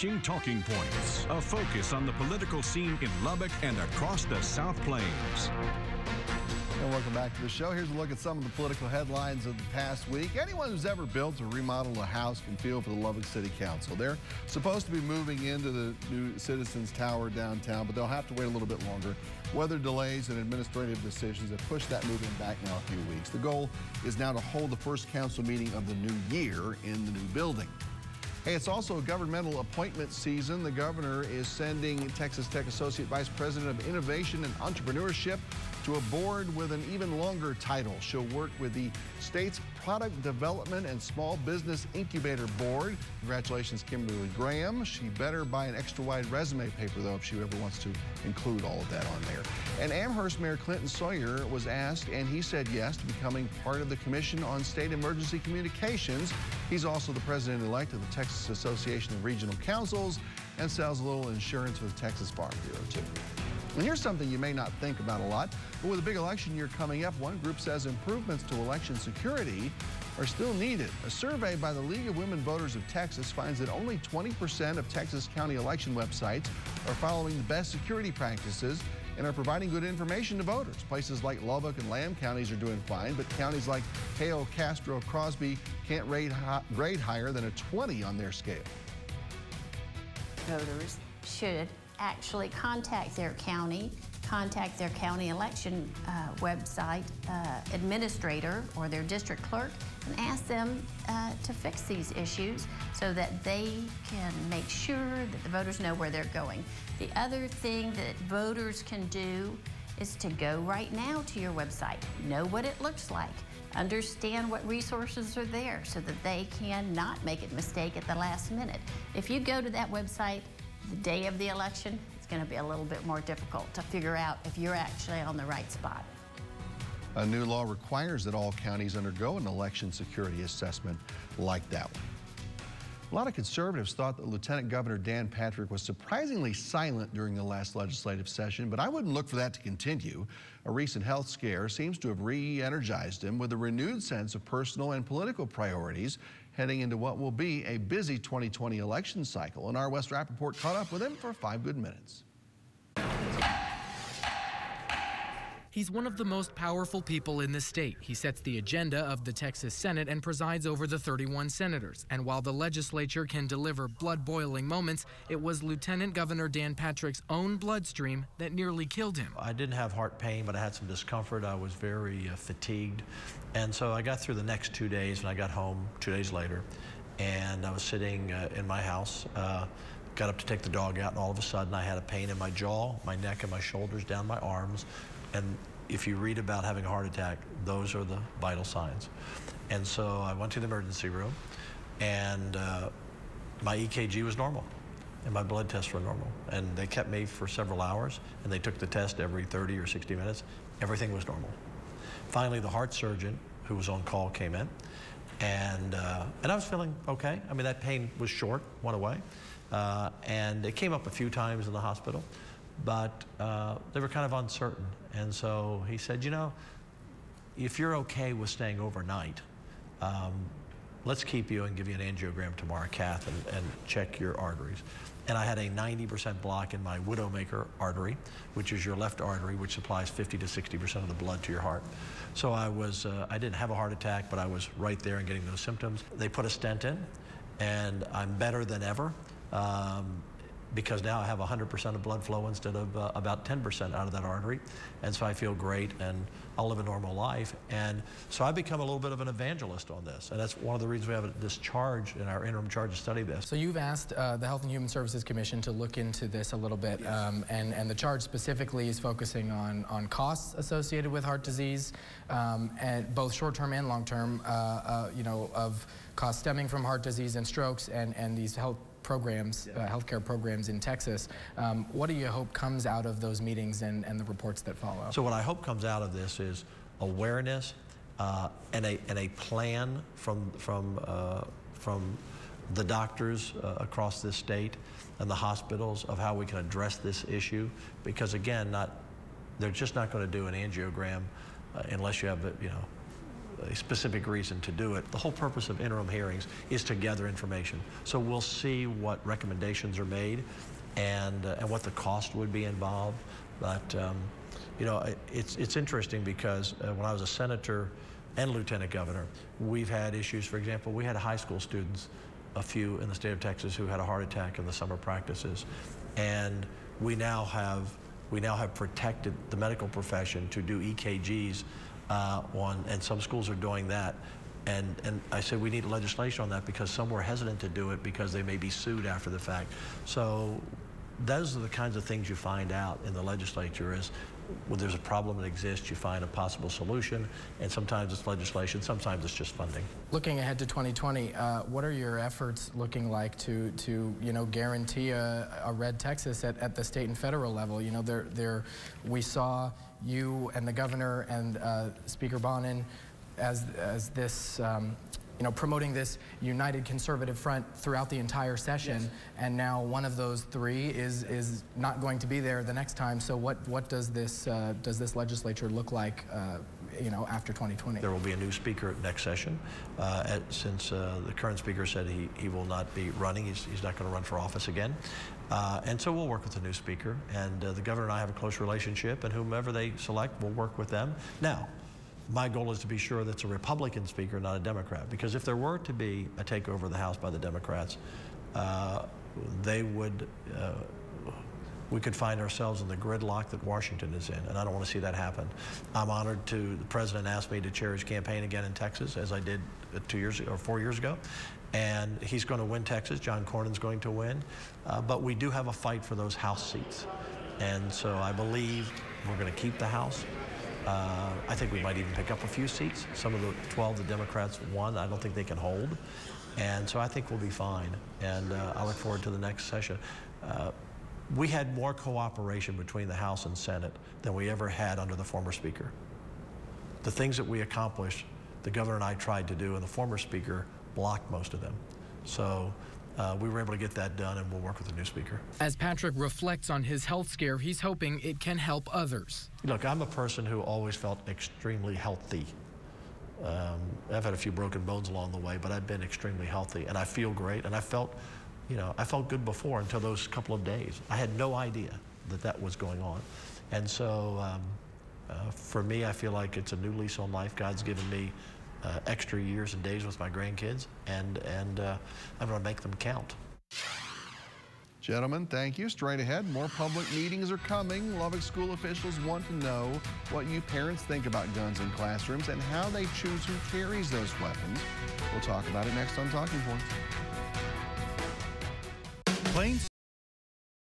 overarching talking points, a focus on the political scene in Lubbock and across the South Plains. And welcome back to the show. Here's a look at some of the political headlines of the past week. Anyone who's ever built or remodeled a house can feel for the Lubbock City Council. They're supposed to be moving into the new Citizens Tower downtown, but they'll have to wait a little bit longer. Weather delays and administrative decisions have pushed that moving back now a few weeks. The goal is now to hold the first council meeting of the new year in the new building. Hey, it's also a governmental appointment season. The governor is sending Texas Tech Associate Vice President of Innovation and Entrepreneurship to a board with an even longer title. She'll work with the state's Product Development and Small Business Incubator Board. Congratulations, Kimberly Graham. She better buy an extra wide resume paper, though, if she ever wants to include all of that on there. And Amherst Mayor Clinton Sawyer was asked, and he said yes to becoming part of the Commission on State Emergency Communications. He's also the president-elect of the Texas Association of Regional Councils and sells a little insurance with Texas Farm Bureau, too. And here's something you may not think about a lot, but with a big election year coming up, one group says improvements to election security are still needed. A survey by the League of Women Voters of Texas finds that only 20% of Texas county election websites are following the best security practices and are providing good information to voters. Places like Lubbock and Lamb counties are doing fine, but counties like Hale, Castro, Crosby can't grade higher than a 20 on their scale. Voters should actually contact their county election website administrator or their district clerk and ask them to fix these issues so that they can make sure that the voters know where they're going. The other thing that voters can do is to go right now to your website, know what it looks like, understand what resources are there so that they can not make a mistake at the last minute. If you go to that website the day of the election, it's going to be a little bit more difficult to figure out if you're actually on the right spot. A new law requires that all counties undergo an election security assessment like that one. A lot of conservatives thought that Lieutenant Governor Dan Patrick was surprisingly silent during the last legislative session, but I wouldn't look for that to continue. A recent health scare seems to have re-energized him with a renewed sense of personal and political priorities heading into what will be a busy 2020 election cycle. And our Wes Rappaport caught up with him for 5 good minutes. He's one of the most powerful people in the state. He sets the agenda of the Texas Senate and presides over the 31 senators. And while the legislature can deliver blood-boiling moments, it was Lieutenant Governor Dan Patrick's own bloodstream that nearly killed him. I didn't have heart pain, but I had some discomfort. I was very fatigued. And so I got through the next 2 days, and I got home 2 days later, and I was sitting in my house, got up to take the dog out, and all of a sudden I had a pain in my jaw, my neck, and my shoulders, down my arms. And if you read about having a heart attack, those are the vital signs. And so I went to the emergency room, and my EKG was normal, and my blood tests were normal. And they kept me for several hours, and they took the test every 30 or 60 minutes. Everything was normal. Finally, the heart surgeon, who was on call, came in, and I was feeling okay. I mean, that pain was short, went away, and it came up a few times in the hospital, but they were kind of uncertain. And so he said, you know, if you're okay with staying overnight, let's keep you and give you an angiogram tomorrow, cath, and check your arteries. And I had a 90% block in my widowmaker artery, which is your left artery, which supplies 50 to 60% of the blood to your heart. So I didn't have a heart attack, but I was right there and getting those symptoms. They put a stent in, and I'm better than ever. Because now I have 100% of blood flow instead of about 10% out of that artery. And so I feel great, and I'll live a normal life. And so I've become a little bit of an evangelist on this. And that's one of the reasons we have this charge in our interim charge to study this. So you've asked the Health and Human Services Commission to look into this a little bit. Yes. And the charge specifically is focusing on costs associated with heart disease, and both short-term and long-term, you know, of costs stemming from heart disease and strokes and these health programs, healthcare programs in Texas. What do you hope comes out of those meetings and the reports that follow? So what I hope comes out of this is awareness and a plan from the doctors across this state and the hospitals of how we can address this issue. Because again, they're just not going to do an angiogram unless you have, you know, a specific reason to do it. The whole purpose of interim hearings is to gather information. So we'll see what recommendations are made and what the cost would be involved. But you know, it's interesting because when I was a senator and lieutenant governor, we've had issues. For example, we had high school students, a few in the state of Texas, who had a heart attack in the summer practices, and we now have protected the medical profession to do EKGs and some schools are doing that. And I said we need legislation on that because some were hesitant to do it because they may be sued after the fact. So those are the kinds of things you find out in the legislature is when there's a problem that exists, you find a possible solution, and sometimes it's legislation, sometimes it's just funding. Looking ahead to 2020, what are your efforts looking like to you know, guarantee a red Texas at the state and federal level? You know, we saw you and the governor and Speaker Bonin as this you know, promoting this united conservative front throughout the entire session, yes. And now one of those three is not going to be there the next time. So what does this legislature look like, you know, after 2020? There will be a new speaker next session. Since the current speaker said he will not be running, he's not going to run for office again. And so we'll work with the new speaker, and the governor and I have a close relationship, and whomever they select, we'll work with them. Now, my goal is to be sure that's a Republican speaker, not a Democrat, because if there were to be a takeover of the House by the Democrats, we could find ourselves in the gridlock that Washington is in, and I don't want to see that happen. I'm honored the president asked me to chair his campaign again in Texas, as I did 2 years or 4 years ago, and he's going to win Texas. John Cornyn's going to win, but we do have a fight for those House seats, and so I believe we're going to keep the House. I think we might even pick up a few seats. Some of the 12 the Democrats won, I don't think they can hold. And so I think we'll be fine. And I look forward to the next session. We had more cooperation between the House and Senate than we ever had under the former Speaker. The things that we accomplished, the governor and I tried to do, and the former Speaker blocked most of them. So we were able to get that done, and we'll work with the new speaker. As Patrick reflects on his health scare, he's hoping it can help others. Look, I'm a person who always felt extremely healthy. I've had a few broken bones along the way, but I've been extremely healthy, and I feel great. And I felt good before until those couple of days. I had no idea that was going on. And so for me, I feel like it's a new lease on life. God's given me extra years and days with my grandkids, and I'm going to make them count. Gentlemen, thank you. Straight ahead, more public meetings are coming. Lubbock school officials want to know what you parents think about guns in classrooms and how they choose who carries those weapons. We'll talk about it next on Talking Points. Plains